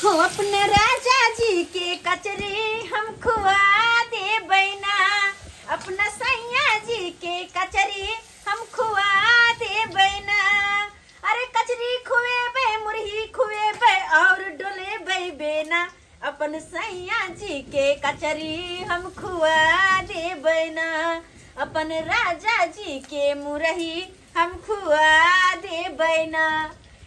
हो अपने राजा जी के कचरी हम खुआ दे बैना, अपना सैया जी के कचरी हम खुआ दे बैना। अरे कचरी खुएबे मुरही खुएबे और डोलेबे बेना, अपन सैया जी के कचरी हम खुआ दे बैना, अपन राजा जी के मुरही हम खुआ दे बैना।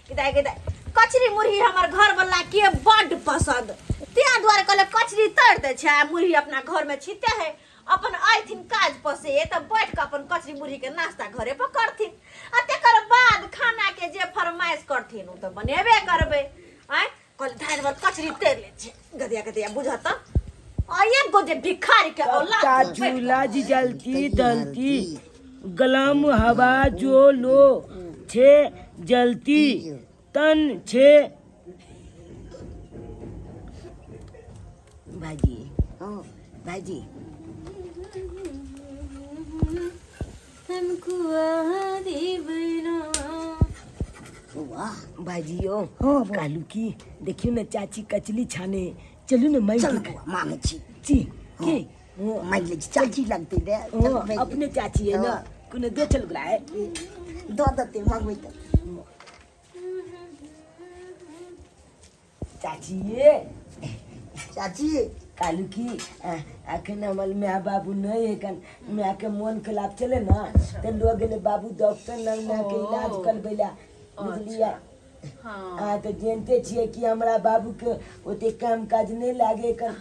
किदा किदा कचरी मुरही हमार घर वाला के बड़ पसंद, त्या द्वारे कहले कचरी तर दे छै, मुरही अपना घर में छिते है, अपन आइथिन काज पसे त बैठ के अपन कचरी मुरही के नाश्ता घरे पर करथिन, आ तेकर बाद खाना के जे फरमाइश करथिन उ त बनेबे करबे। आय कहले धान भर कचरी तर ले छै, गदिया गदिया बुझत आ एक गोजे भिखारी के औलाद झूला जी जलती दलती गलम हवा जो लो छे जलती तन छे। भाजी भाजी हमको भाजियो कालू की देखियो ना चाची कचली छाने, चलू ना मैं मांगे ची के मांगे चाची लगती दे अपने चाची है ना कुने दे चल गला है दो दते मांगे तो चाची ये चाची कालू की अखन हमल मैं बाबू नहीं है कन मैं के मन के लाभ चले ना ते लोग ने बाबू डॉक्टर लग ना के इलाज कर बेला बुझलिया। हाँ तो जानते छिए कि हमरा बाबू के ओते काम काज नहीं लागे कन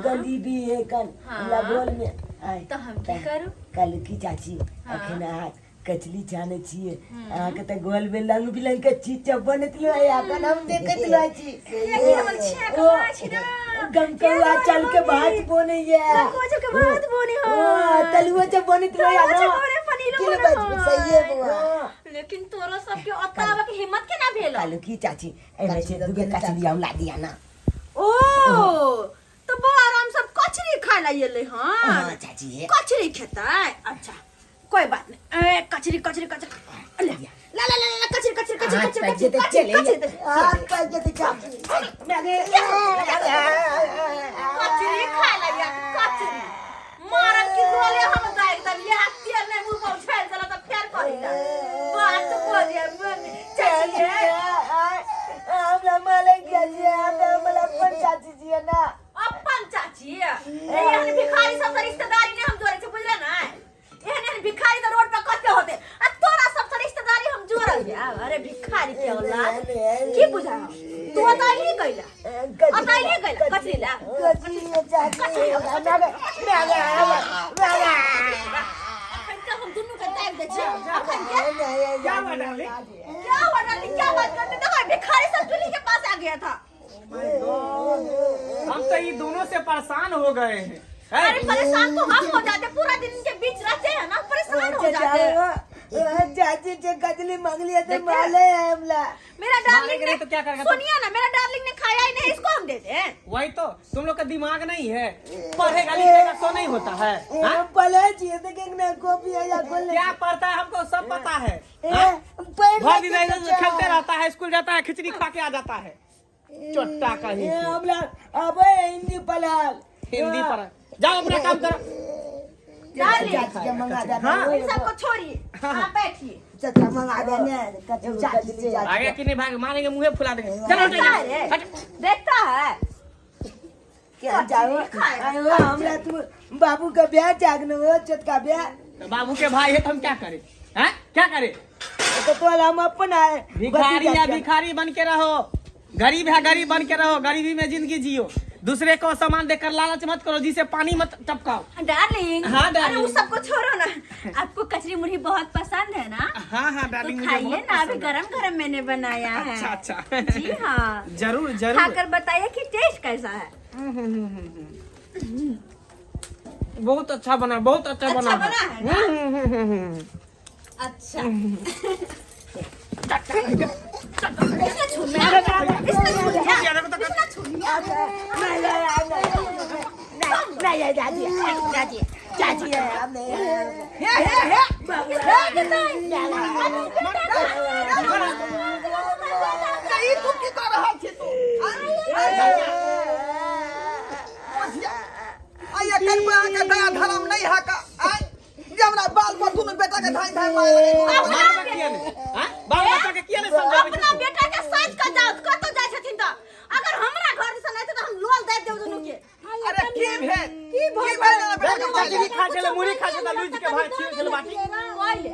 गली भी है कन लगोल में आए तो हम की करू कालू की चाची अखन हाथ कचली जाने छिए आके त गोल में लंग बिलंग के चीज बनत लो है अपन हम देखत लो छी गम के चल के भात बने ये कोच के भात बने हो तलुआ से बनत लो यार किलो बात सही है बुआ, लेकिन तोरा सब के अतावा के हिम्मत के ना भेल कालू की चाची एमे से दुगे कचली हम ला दिया ना। ओ तो वो आराम से कचरी खा ला ये ले। हां चाची ये कचरी खेता है, अच्छा कोई बात नहीं। ए कचरी कचरी कचरी ला ला ला ला कचरी कचरी कचरी कचरी कचरी आज पैसे दे चाची कचरी खा ला या कचरी मारन की गोले हम जाए एकदम ये तेल ने मुंह पर छेल चला तो फेर करी ना बात बोलिए चाची हमरा माले गया हमरा अपन चाची जी ना अपन चाची एहन भिखारी सब रिश्तेदारी ने हम जोड़े छै बुझले ना, एहन भिखारी तो रोड पर कते होते आ तोरा सब से रिश्तेदारी हम जोड़ल जा। अरे भिखारी के औलाद की बुझा तू अताई गइला कचरी ला कचरी चाची अखन के हम दुनु के ताक दे छै अखन के क्या बनाले क्या बात करते देखो भिखारी सब चुली के पास आ गया था। हम तो ये दोनों से परेशान हो गए हैं। अरे परेशान तो हम हो जाते, पूरा दिन इनके बीच रहते हैं ना परेशान हो जाते हैं। चाची से कचली मांग लिया तो माले है हमला। मेरा डार्लिंग ने तो क्या करेगा? सुनिए ना, मेरा डार्लिंग ने खाया ही नहीं, इसको हम देते हैं। वही तो तुम लोग का दिमाग नहीं है, पढ़ेगा लिखेगा सो नहीं होता है। पले चाहिए देखेंगे ना कॉपी है या खोल क्या पढ़ता है हमको सब पता है। भर दिन खेलते रहता है, स्कूल जाता है, खिचड़ी खा के आ जाता है चोट्टा कहीं हमला। अबे हिंदी पढ़ाल हिंदी पर जाओ अपना काम करो। चाची मंगा देना इन सबको छोड़िए, आप बैठिए। चाचा मंगा देना चाची आगे कि नहीं भाग मारेंगे, मुंह फुला देंगे। चलो देखता है क्या जाओ हमरा तुम बाबू का ब्याह जागना हो चटका ब्याह बाबू के भाई है तो हम क्या करें? हैं क्या करें? तो हम अपन आए भिखारी या भिखारी बन के रहो, गरीब है गरीब बन के रहो, गरीबी में जिंदगी जियो, दूसरे को सामान देकर लालच मत करो, जिसे पानी मत टपकाओ। डार्लिंग हाँ, डार्लिंग। अरे उस सबको छोड़ो ना, आपको कचरी मुरही बहुत पसंद है ना? हाँ हाँ डार्लिंग, तो मुझे खाइए बहुत ना, अभी पसंद है। गरम गरम मैंने बनाया है। अच्छा अच्छा जी हाँ, जरूर जरूर खाकर बताइए कि टेस्ट कैसा है। बहुत अच्छा बना, बहुत अच्छा बना अच्छा बना है ना? अच्छा इसमें छुलिया, इसमें छुलिया। नहीं चाची चाची आइए कल पे आके दया धर्म नहीं है का आय जे हमरा बाल पर दुनु बेटा के धाई धाई मारे बाल बच्चा के किया नहीं समझाबै अपना बेटा के साइज का जात कतो जाय छथिन त अगर हमरा घर से नहीं त हम लोल दे देब दुनु के अरे की भेल बेटा के कचरी खा गेले मुरी खा गेले लूज के भाई छिड़ गेले बाटी ओले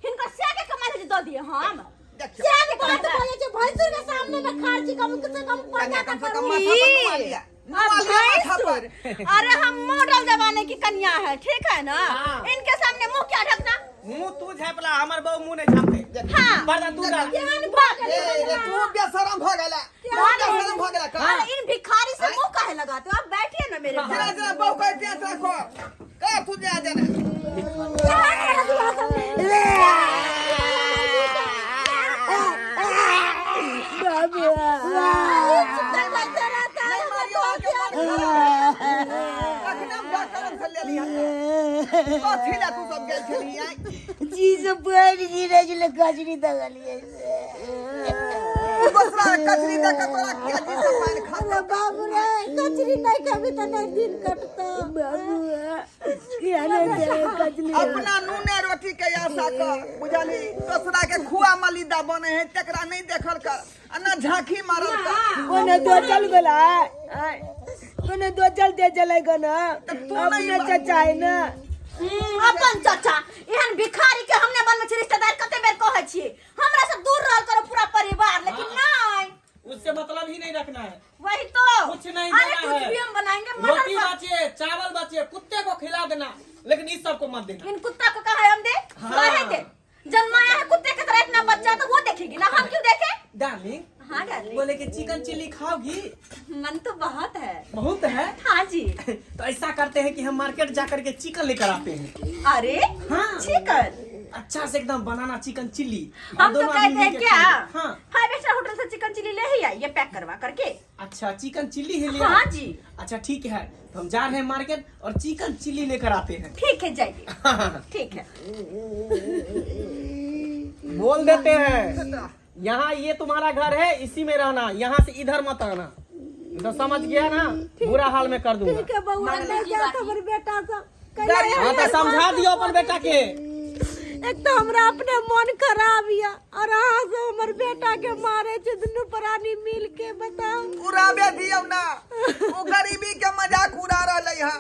हिनका से के कमाई दे दिए हम देखियो से के बात बोले जे भैंसुर के सामने में खर्च कम से कम पता कम से करो कम माथा पर मार लिया भैंसुर अरे हम मॉडल जमाने की कन्या है ठीक है ना हाँ। इनके सामने मुंह क्या ढकना मुंह तू झापला हमर बहु मुंह नहीं झापते हाँ पर्दा तू डाल ज्ञान भाग ए तू बेशरम भ गेला बेशरम भ गेला का अरे इन भिखारी से मुंह काहे लगाते हो आप बैठिए ना मेरे जरा पास जरा बहु का ध्यान रखो का तू जा देना नहीं मारियो आके अखनम डॉक्टर से ले लिया कथि ला तू सब गेल छली आय जी से पैर गिरे जले कचरी दगलिए दूसरा कचरी दे के तोरा क्या जी से पान खाता बाबू रे कचरी नहीं खाबी त नहीं दिन कटता बाबू किया नहीं दे कचरी अपना नूने रोटी के आशा कर बुझली दूसरा के खुआ मलिदा बने है तकरा नहीं देखल कर अन्ना झांकी मारल कर कोने दो चल गेला कोने दो चल दे चले गना अपने चाचा है ना अपन चाचा एहन भिखारी के हमने बन में रिश्तेदार कते बेर कहै छी हमरा से दूर रहल करो पूरा परिवार लेकिन नहीं उससे मतलब ही नहीं रखना है वही तो कुछ नहीं अरे देना कुछ है। भी हम बनाएंगे रोटी मटन बचे चावल बचे कुत्ते को खिला देना लेकिन इस सबको मत देना इन कुत्ता को कहा है हम दे काहे दे जन्माया है कुत्ते की तरह इतना बच्चा तो वो देखेगी ना हम क्यों देखें डार्लिंग हाँ डार्लिंग बोले कि चिकन चिल्ली खाओगी मन तो बहुत है बहुत है हाँ जी तो ऐसा करते हैं कि हम मार्केट जाकर के चिकन लेकर आते हैं अरे हाँ। चिकन अच्छा से एकदम बनाना चिकन चिल्ली हम तो दोनों कहते आदमी हैं मिलके क्या खाएंगे। हाँ 5 स्टार होटल से चिकन चिल्ली ले ही आइए पैक करवा करके अच्छा चिकन चिल्ली है लिया हाँ जी अच्छा ठीक है तो हम जा रहे हैं मार्केट और चिकन चिल्ली लेकर आते हैं ठीक है जाइए ठीक है बोल देते हैं यहाँ ये तुम्हारा घर है इसी में रहना यहाँ से इधर मत आना तो समझ गया ना बुरा हाल में कर दूंगा के बउआ नहीं जा हमर बेटा सा हाँ तो समझा दियो अपन बेटा के एक तो हमरा अपने मन खराब या और अहाँ से हमर बेटा के मारे छ दुनु प्राणी मिल के बताओ उड़ाबे दियो ना वो गरीबी के मजाक उड़ा रहले है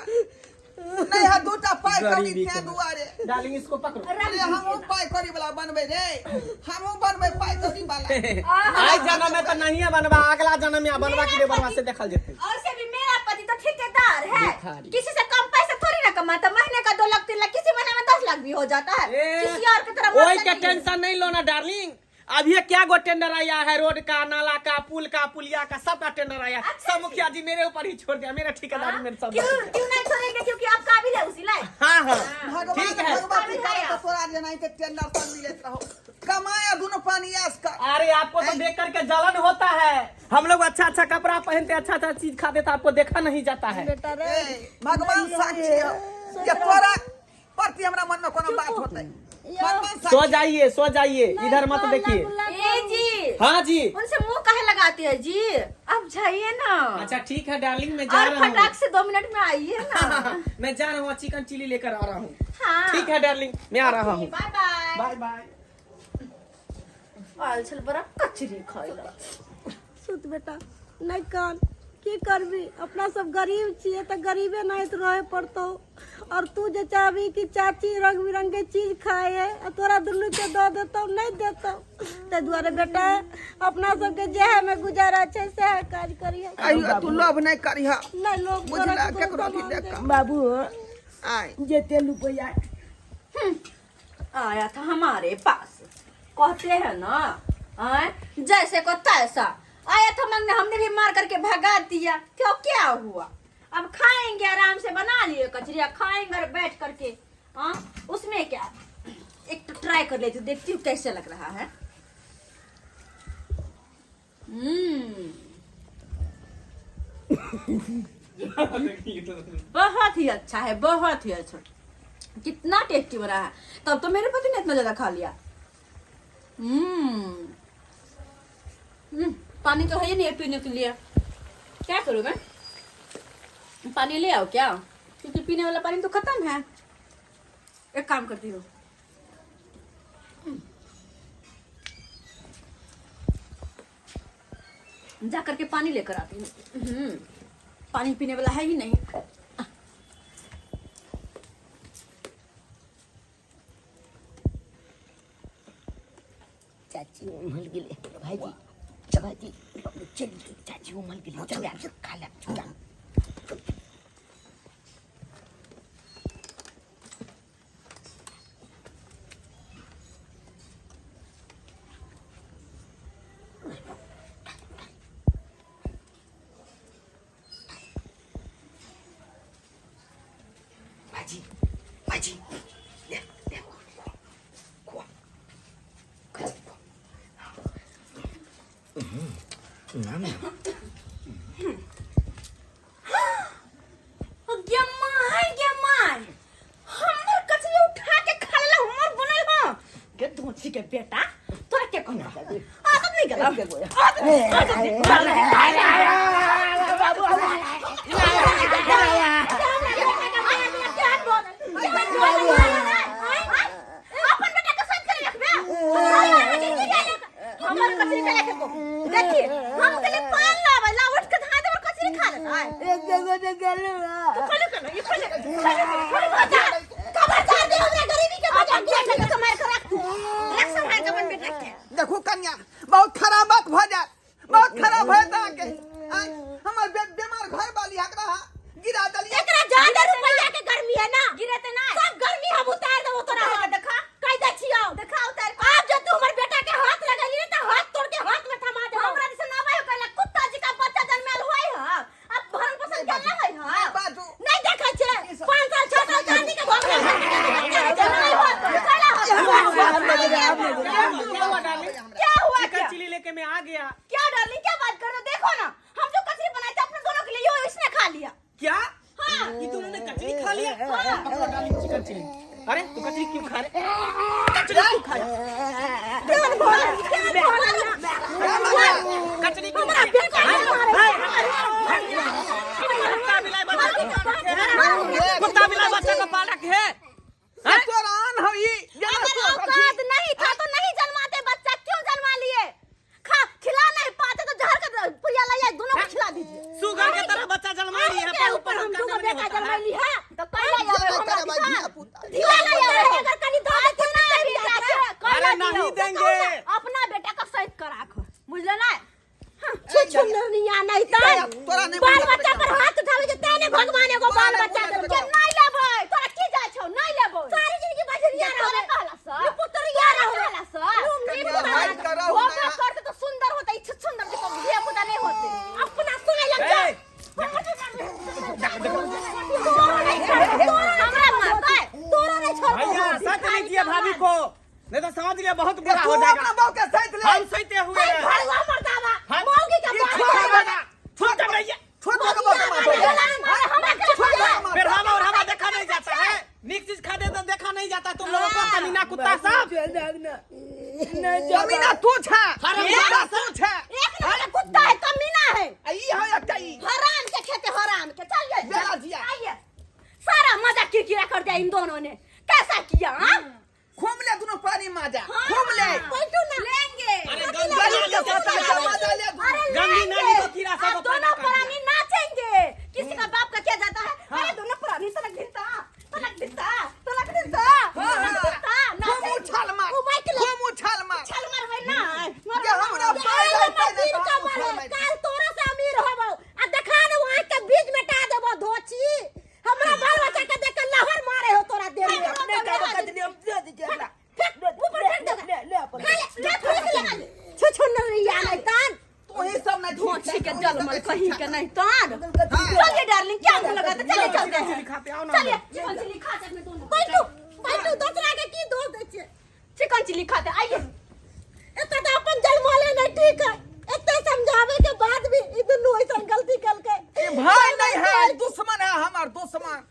नहीं है दूटा पाई करी गरीबी थे के दुआरे डार्लिंग इसको पकड़ो अरे हमहू पाई करी वाला बनबे रे हमहू बनबे पाई करी वाला आज जन्म में तो नहीं है बनवा अगला जन्म में बनवा के लिए बनवा से देखल जेते और से भी मेरा पति तो ठेकेदार है भिखारी। किसी से कम पैसे थोड़ी ना कमाता महीने का 2 लाख 3 लाख किसी महीने में 10 लाख भी हो जाता है किसी और की तरह ओए के टेंशन नहीं लो ना डार्लिंग अभी ये क्या गो टेंडर आया है रोड का नाला का पुल का पुलिया का सबका टेंडर आया सब मुखिया जी मेरे ऊपर ही छोड़ दिया मेरा ठेकेदारी मेरे सब क्यों क्यों नहीं छोड़ेंगे क्योंकि आप काबिल है उसी लायक हाँ हाँ भगवान ठीक है भगवती करे तो तोरा जे नहीं ते टेंडर पर मिलत रहो कमाया दुनु पानी आस का अरे आपको तो देख करके जलन होता है हम लोग अच्छा अच्छा कपड़ा पहनते अच्छा अच्छा चीज खाते तो आपको देखा नहीं जाता है भगवान साक्षी है ये तोरा प्रति हमरा मन में कोनो बात होतै भगवान सो जाइए इधर मत देखिए ए जी हाँ जी उनसे मुंह काहे लगाते हैं जी अब जाइए ना अच्छा ठीक है डार्लिंग मैं जा और रहा फटाक हूँ से 2 मिनट में आइए ना मैं जा रहा हूँ चिकन चिल्ली लेकर आ रहा हूँ हाँ ठीक है डार्लिंग मैं आ रहा हूँ बाय बाय बाय बाय आल चल बड़ा कचरी खाइला सुत बेटा नहीं कान की करबी अपना सब गरीब छिए तो गरीबे नहीं तो रहे पड़तो और तू जे चाहबी कि चाची रंग बिरंग के चीज खाए और तोरा दुनू के दो देतो नहीं देतो ते दुआरे बेटा अपना सब के जेह में गुजारा छे से काज करिए आइयो तू लोभ नहीं करिहा नहीं लोग बुझला केकरो की देख बाबू आय जेते रुपया आया था हमारे पास कहते हैं ना जैसे को तैसा आया था मांगने हमने भी मार करके भगा दिया क्यों क्या हुआ अब खाएंगे आराम से बना लिए कचरिया खाएंगे और बैठ करके हाँ उसमें क्या एक तो ट्राई कर लेती हूँ देखती हूँ कैसे लग रहा है बहुत ही अच्छा है बहुत ही अच्छा कितना टेस्टी बना है तब तो मेरे पति ने इतना ज्यादा खा लिया पानी तो है ही नहीं पीने के लिए क्या करूँ मैं? पानी ले आओ क्या? क्योंकि पीने वाला पानी तो खत्म है। एक काम करती हूँ, जा करके पानी लेकर आती हूँ। पानी पीने वाला है ही नहीं। चाची उमल गेले भाजी भाजी चल चाची उमल गेली चल यार खा ले चुका भाजी भाजी ले ले खो के बेटा तोरा के कहना आदत नहीं गला आदत अपन बेटा के साथ करे रखबे हमर कचरी के लेके को देखिए हम के पाल लावे ला उठ के धाय देवर कचरी खा लेता है एक जगह से गले तो खोले कर ये खोले खबरदार दे हमरा गरीबी के वजह के कमार कर रख रख संभाल के अपन बेटा के देखो कन्या बहुत खराब बात भ जाए बहुत खराब है ता के हमर बीमार घर वाली हकरा गिरा दलिया एकरा ज्यादा रुपया के गर्मी है ना गिरते ना सब गर्मी हम उतार देबो तोरा देखा कायदा छियो देखा उतार आप जो तू हमर बेटा के हाथ लगली त हाथ तोड़ के हाथ में थमा दे हमरा से ना भाई कहला कुत्ता जी का बच्चा जन्मल होई ह अब भरण पोषण करना होई ह बाजू नहीं देखा छे 5 साल 6 साल चांदी के भोग नहीं हो क्या हुआ चिकन चिली लेके मैं आ गया। क्या डार्लिंग क्या बात कर रहे हो देखो ना हम जो कचरी बनाए थे अपने दोनों के लिए यो इसने खा लिया क्या हाँ ये दोनों ने कचरी खा लिया? अपना डाली चिकन चिली। अरे तू कचरी क्यों खा रहे? कचरी क्यों खा रहे? कचरी क्यों खा रहे? कुत्ता बिलाई बच्चा का पालक है। तोरान हो ये अगर औकात नहीं था तो नहीं जन्माते बच्चा क्यों जन्मा लिए खा खिला नहीं पाते तो जहर का पुलिया लाया दोनों को खिला दीजिए सुगर के तरह बच्चा जन्मा लिया है ऊपर हम दोनों बेटा जन्मा ली है तो पहले पुता दीवाना यार अगर कनी दो तो नहीं बेटा अरे नहीं देंगे। अपना बेटा का सहित करा खो बुझले ना छुछुंदर नहीं आना इतना बाल बच्चा पर हाथ उठावे जे तेने भगवान एगो बाल बच्चा दे के नहीं लेबै तोरा की जाय छौ नहीं लेबै सारी जिंदगी बजरिया रहबे कहला स ये पुतरिया रहला स वो करते तो सुंदर होता ई छुछुंदर के ये पुता नहीं होते अपना सुने लग जा हमरा मारता है तोरा नहीं छोड़ भैया सच नहीं किया भाभी को, नहीं तो समझ गया बहुत बुरा तू हो अपना जाएगा। बाप के साथ ले हम सहते हुए हैं। भड़वा मरदावा हाँ। मौगी का बाल छोटा भैया छोटा के बाप मार फिर हवा और हवा देखा नहीं जाता है। निक चीज खा दे तो देखा नहीं जाता तुम लोगों को। कमीना कुत्ता सब जमीना तू छा हराम तू छा एक नंबर कुत्ता है कमीना है ई है एकटा ई हराम के खेते हराम के चल गए बेला जिया। आइए सारा मजा किरकिरा कर दिया इन दोनों ने कैसा किया हाँ घूम ले दोनों पानी माजा घूम ले कोई ना लेंगे अरे गली के साथ मजा ले गंदी नाली को कीड़ा सब दोनों पैदा कर दिया। प्राणी नाचेंगे किसी का बाप का क्या जाता है अरे दोनों प्राणी तलक भिड़ता खूब उछाल मार खूब उछाल मार चल मर भाई ना ये हमरा पाई जाते तीर का मारे काल तोरा से अमीर होबो आ देखा ने वहां के बीच में टा देबो धोची हमरा बाल बच्चा के देख के लहर मारे हो तोरा देह में अपने का कतली हम दे दीजिए ऊपर फेंक दे ले अपन छुछु नहीं आना तान तू ही सब ना धोची के जलमल कहीं के नहीं तान चलिए डार्लिंग क्या मुंह लगाते चलिए चलते हैं खाते आओ ना। चलिए चिकन चिल्ली खा सकते दोनों बैठो दूसरा के की दोस्त देछे चिकन चिल्ली खाते आइए एत तो अपन जलमले नहीं ठीक है इतना समझावे के बाद भी ई दोनों ऐसा गलती कर के ये भाई नहीं है दुश्मन है हमार दुश्मन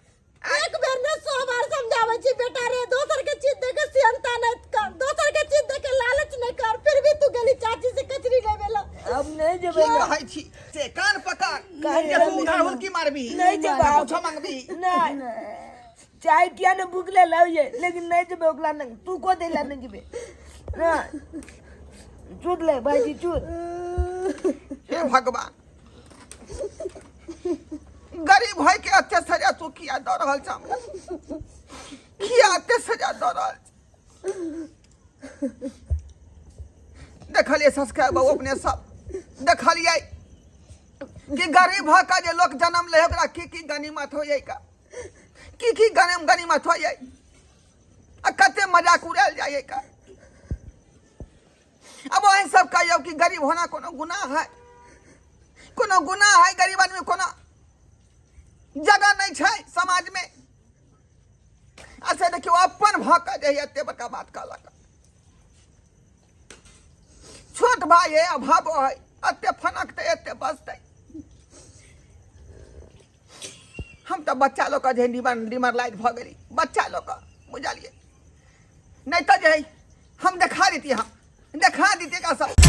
एक बार में 100 बार समझावे छी बेटा रे दोसर के चीज दे के सियंता नहीं कर दोसर के चीज दे के लालच नहीं कर फिर भी तू गली चाची से कचरी लेवेला अब नहीं की जबेगा कहै छी से कान पकड़ कहानी ये तू उधार हुल की मारबी नहीं जवाब कुछ मांगबी नहीं चाय किया ने भूख ले लाओ ये लेकिन नहीं जब ओकला नहीं तू को दे ला नहीं बे ना चूत ले भाई जी चूत हे भगवान गरीब है के अच्छे सजा तू किया दो रहल छ किया अच्छे सजा दो रहल देखलिए सब्सक्राइब अपने सब देखलिए कि गरीब है का जे लोग जन्म ले ओकरा की गनीमत हो जाए का की गनीमत हो जाए आ कते मजाक उड़ाल जाए का अब वही सब कहियो कि गरीब होना कोनो गुनाह है गरीब आदमी कोनो जगह नहीं छै समाज में अच्छा देखियो अपन भक जे एते बड़का बात कहलक छोट भाई है अभाव है एते फनकते एते बसते हम तो बच्चा लोग जे डिमर लाइट भ गेली बच्चा लोग बुझलिए नहीं तो जे हम देखा देती का सब